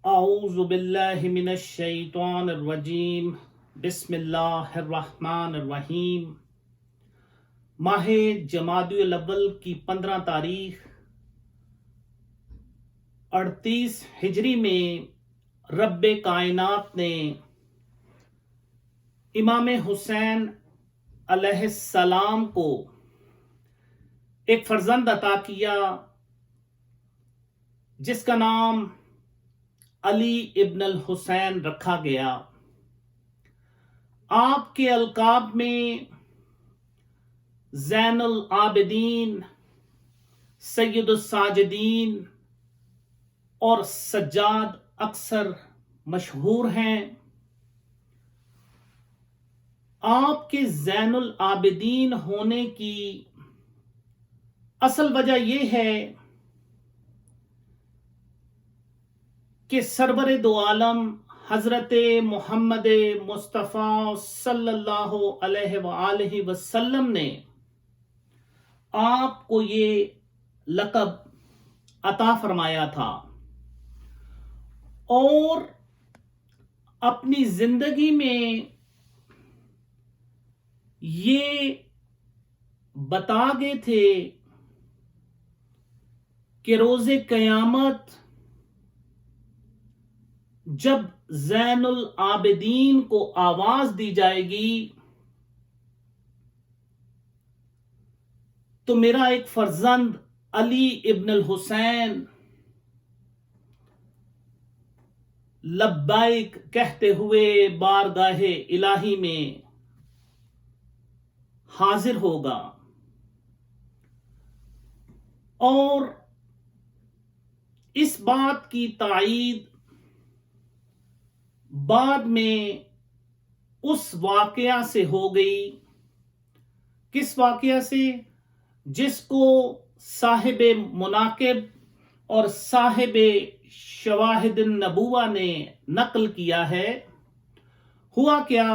اعوذ باللہ من الشیطان الرجیم، بسم اللہ الرحمن الرحیم۔ ماہ جمادی الاول کی 15 تاریخ 38 ہجری میں رب کائنات نے امام حسین علیہ السلام کو ایک فرزند عطا کیا جس کا نام علی ابن الحسین رکھا گیا۔ آپ کے القاب میں زین العابدین، سید الساجدین اور سجاد اکثر مشہور ہیں۔ آپ کے زین العابدین ہونے کی اصل وجہ یہ ہے کہ سرور دو عالم حضرت محمد مصطفیٰ صلی اللہ علیہ وآلہ وسلم نے آپ کو یہ لقب عطا فرمایا تھا، اور اپنی زندگی میں یہ بتا گئے تھے کہ روز قیامت جب زین العابدین کو آواز دی جائے گی تو میرا ایک فرزند علی ابن الحسین لبیک کہتے ہوئے بارگاہ الہی میں حاضر ہوگا، اور اس بات کی تائید بعد میں اس واقعہ سے ہو گئی۔ کس واقعہ سے؟ جس کو صاحب مناقب اور صاحب شواہد النبوہ نے نقل کیا ہے۔ ہوا کیا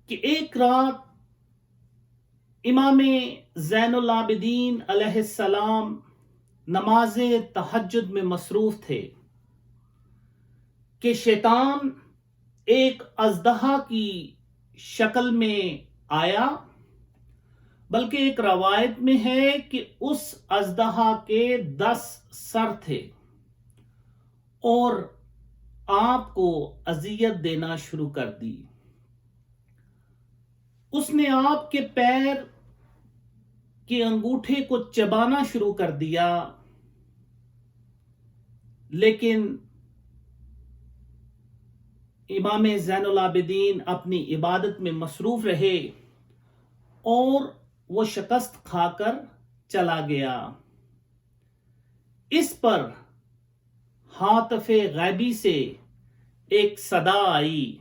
کہ ایک رات امام زین العابدین علیہ السلام نماز تہجد میں مصروف تھے کہ شیطان ایک اژدہا کی شکل میں آیا، بلکہ ایک روایت میں ہے کہ اس اژدہا کے 10 سر تھے اور آپ کو اذیت دینا شروع کر دی۔ اس نے آپ کے پیر کے انگوٹھے کو چبانا شروع کر دیا، لیکن امام زین العابدین اپنی عبادت میں مصروف رہے اور وہ شکست کھا کر چلا گیا۔ اس پر ہاتف غیبی سے ایک صدا آئی۔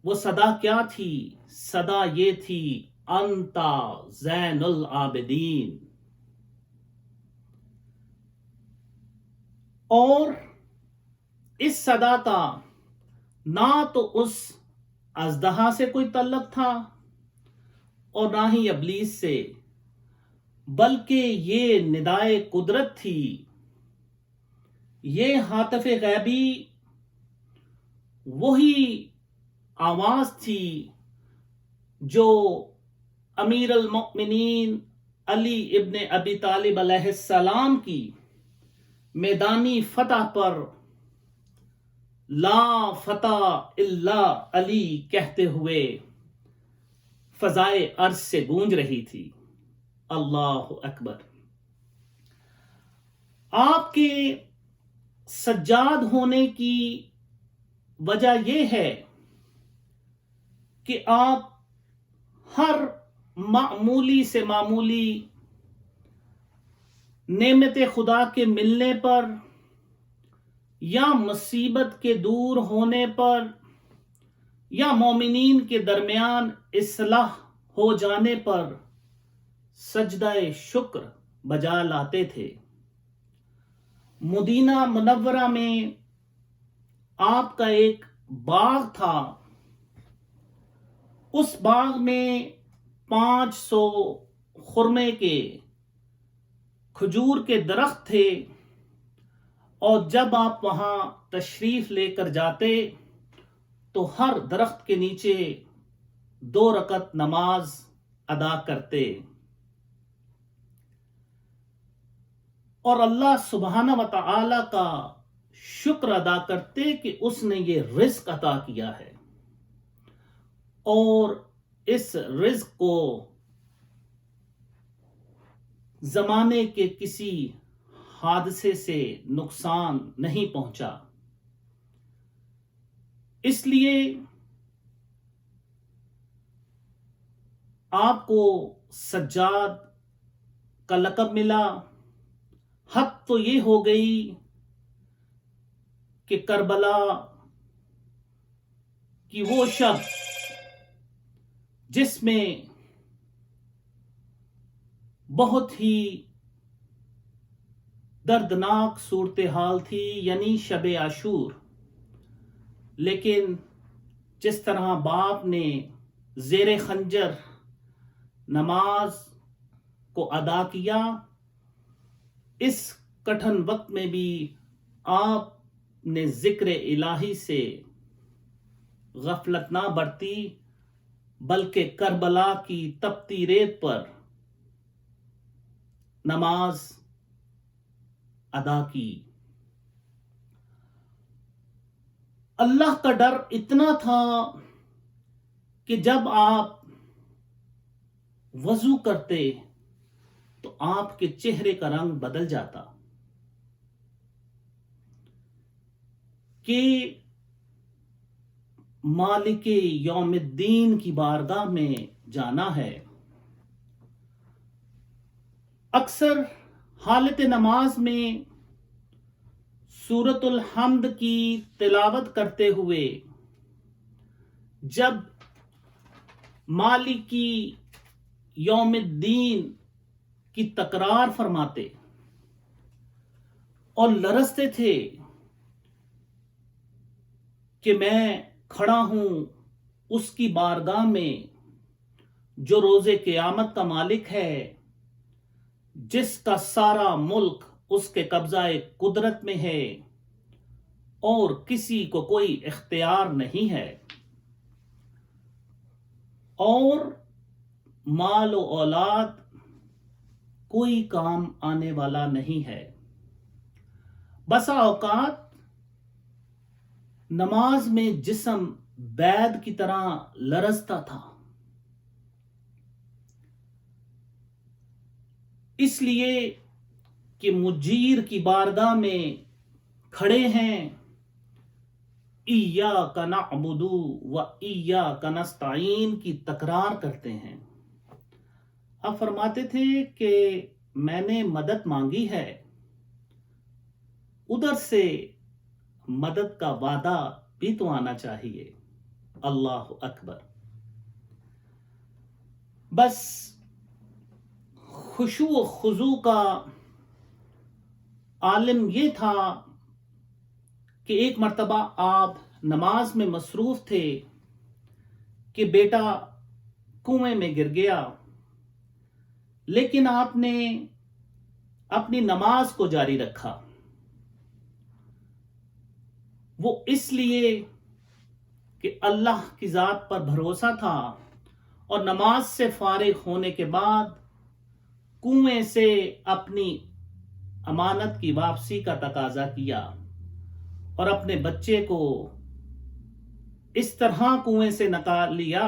وہ صدا کیا تھی؟ صدا یہ تھی، انتا زین العابدین۔ اور اس صدا کا نہ تو اس اژدہا سے کوئی تعلق تھا اور نہ ہی ابلیس سے، بلکہ یہ ندائے قدرت تھی، یہ ہاتف غیبی وہی آواز تھی جو امیر المؤمنین علی ابن ابی طالب علیہ السلام کی میدانی فتح پر لا فتح الا علی کہتے ہوئے فضائے عرض سے گونج رہی تھی۔ اللہ اکبر۔ آپ کے سجاد ہونے کی وجہ یہ ہے کہ آپ ہر معمولی سے معمولی نعمت خدا کے ملنے پر یا مصیبت کے دور ہونے پر یا مومنین کے درمیان اصلاح ہو جانے پر سجدہ شکر بجا لاتے تھے۔ مدینہ منورہ میں آپ کا ایک باغ تھا، اس باغ میں 500 خرمے کے کھجور کے درخت تھے، اور جب آپ وہاں تشریف لے کر جاتے تو ہر درخت کے نیچے 2 رکعت نماز ادا کرتے، اور اللہ سبحانہ و تعالی کا شکر ادا کرتے کہ اس نے یہ رزق عطا کیا ہے، اور اس رزق کو زمانے کے کسی حادثے سے نقصان نہیں پہنچا۔ اس لیے آپ کو سجاد کا لقب ملا۔ حد تو یہ ہو گئی کہ کربلا کی وہ شب جس میں بہت ہی دردناک صورتحال تھی، یعنی شب عاشور، لیکن جس طرح باپ نے زیر خنجر نماز کو ادا کیا، اس کٹھن وقت میں بھی آپ نے ذکر الہی سے غفلت نہ برتی، بلکہ کربلا کی تپتی ریت پر نماز ادا کی۔ اللہ کا ڈر اتنا تھا کہ جب آپ وضو کرتے تو آپ کے چہرے کا رنگ بدل جاتا، کہ مالک یوم الدین کی بارگاہ میں جانا ہے۔ اکثر حالت نماز میں سورۃ الحمد کی تلاوت کرتے ہوئے جب مالک یوم الدین کی تکرار فرماتے اور لرزتے تھے کہ میں کھڑا ہوں اس کی بارگاہ میں جو روز قیامت کا مالک ہے، جس کا سارا ملک اس کے قبضہ قدرت میں ہے اور کسی کو کوئی اختیار نہیں ہے، اور مال و اولاد کوئی کام آنے والا نہیں ہے۔ بسا اوقات نماز میں جسم بید کی طرح لرزتا تھا، اس لیے کہ مجیر کی بارگاہ میں کھڑے ہیں، ایاک نعبد و ایاک نستعین کی تکرار کرتے ہیں۔ اب فرماتے تھے کہ میں نے مدد مانگی ہے، ادھر سے مدد کا وعدہ بھی تو آنا چاہیے۔ اللہ اکبر۔ بس خشوع و خضوع کا عالم یہ تھا کہ ایک مرتبہ آپ نماز میں مصروف تھے کہ بیٹا کنویں میں گر گیا، لیکن آپ نے اپنی نماز کو جاری رکھا۔ وہ اس لیے کہ اللہ کی ذات پر بھروسہ تھا، اور نماز سے فارغ ہونے کے بعد کنویں سے اپنی امانت کی واپسی کا تقاضا کیا، اور اپنے بچے کو اس طرح کنویں سے نکال لیا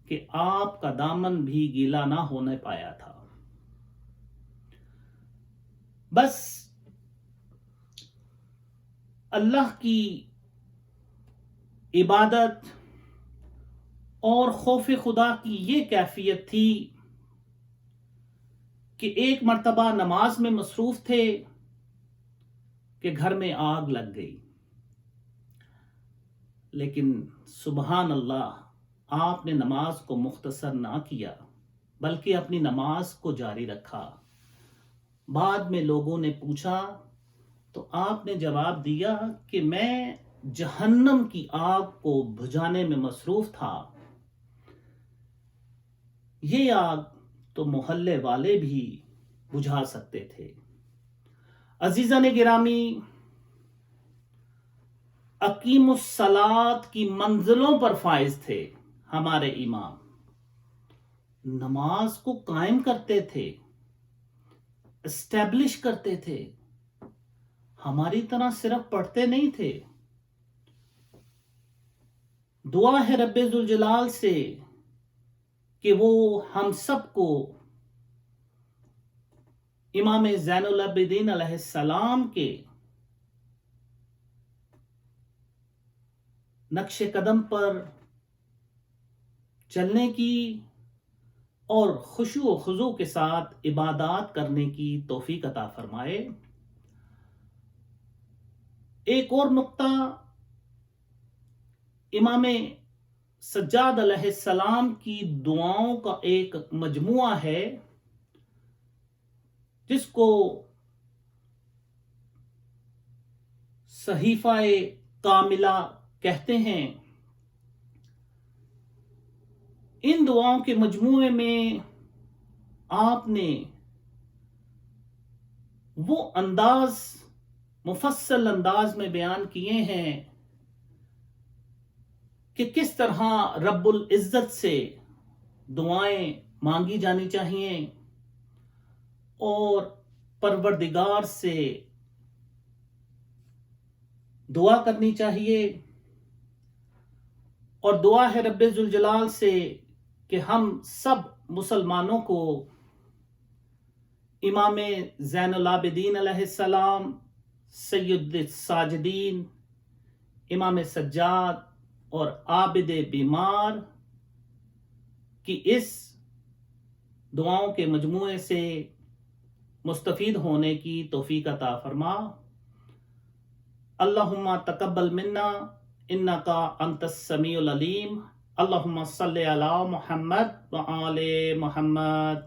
کہ آپ کا دامن بھی گیلا نہ ہونے پایا تھا۔ بس اللہ کی عبادت اور خوف خدا کی یہ کیفیت تھی کہ ایک مرتبہ نماز میں مصروف تھے کہ گھر میں آگ لگ گئی، لیکن سبحان اللہ، آپ نے نماز کو مختصر نہ کیا بلکہ اپنی نماز کو جاری رکھا۔ بعد میں لوگوں نے پوچھا تو آپ نے جواب دیا کہ میں جہنم کی آگ کو بجھانے میں مصروف تھا، یہ آگ تو محلے والے بھی بجھا سکتے تھے۔ عزیزان گرامی، اقیم الصلاۃ کی منزلوں پر فائز تھے ہمارے امام، نماز کو قائم کرتے تھے، اسٹیبلش کرتے تھے، ہماری طرح صرف پڑھتے نہیں تھے۔ دعا ہے رب ذوالجلال سے کہ وہ ہم سب کو امام زین العابدین علیہ السلام کے نقش قدم پر چلنے کی اور خشوع و خضوع کے ساتھ عبادات کرنے کی توفیق عطا فرمائے۔ ایک اور نقطہ، امام سجاد علیہ السلام کی دعاؤں کا ایک مجموعہ ہے جس کو صحیفہ کاملہ کہتے ہیں۔ ان دعاؤں کے مجموعے میں آپ نے وہ انداز مفصل انداز میں بیان کیے ہیں کہ کس طرح رب العزت سے دعائیں مانگی جانی چاہیے اور پروردگار سے دعا کرنی چاہیے، اور دعا ہے رب ذوالجلال سے کہ ہم سب مسلمانوں کو امام زین العابدین علیہ السلام، سید الساجدین، امام سجاد اور عابد بیمار کی اس دعاؤں کے مجموعے سے مستفید ہونے کی توفیق عطا فرما۔ اللہم تقبل منا انکا انت السمیع العلیم۔ اللہم صلی علی محمد وآل محمد۔